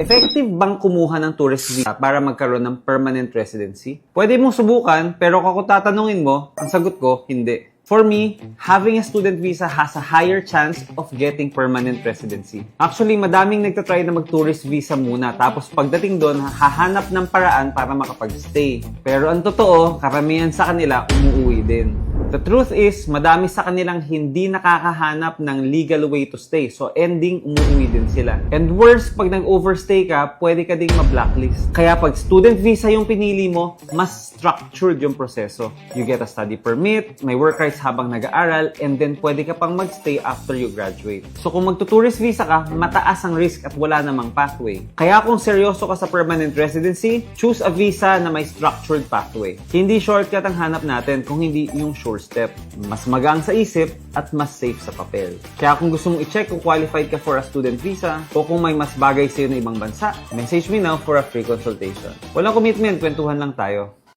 Effective bang kumuha ng tourist visa para magkaroon ng permanent residency? Pwede mong subukan, pero kung tatanungin mo, ang sagot ko, hindi. For me, having a student visa has a higher chance of getting permanent residency. Actually, madaming nagtatry na mag-tourist visa muna, tapos pagdating doon, hahanap ng paraan para makapag-stay. Pero ang totoo, karamihan sa kanila umuwi din. The truth is, madami sa kanilang hindi nakakahanap ng legal way to stay. So, ending, umuwi din sila. And worse, pag nag-overstay ka, pwede ka ding ma-blacklist. Kaya pag student visa yung pinili mo, mas structured yung proseso. You get a study permit, may work rights habang nag-aaral, and then pwede ka pang mag-stay after you graduate. So, kung magtutourist visa ka, mataas ang risk at wala namang pathway. Kaya kung seryoso ka sa permanent residency, choose a visa na may structured pathway. Hindi shortcut ang hanap natin kung hindi yung sure step. Mas magaan sa isip at mas safe sa papel. Kaya kung gusto mong i-check kung qualified ka for a student visa o kung may mas bagay sa'yo na ibang bansa, message me now for a free consultation. Walang commitment, kwentuhan lang tayo.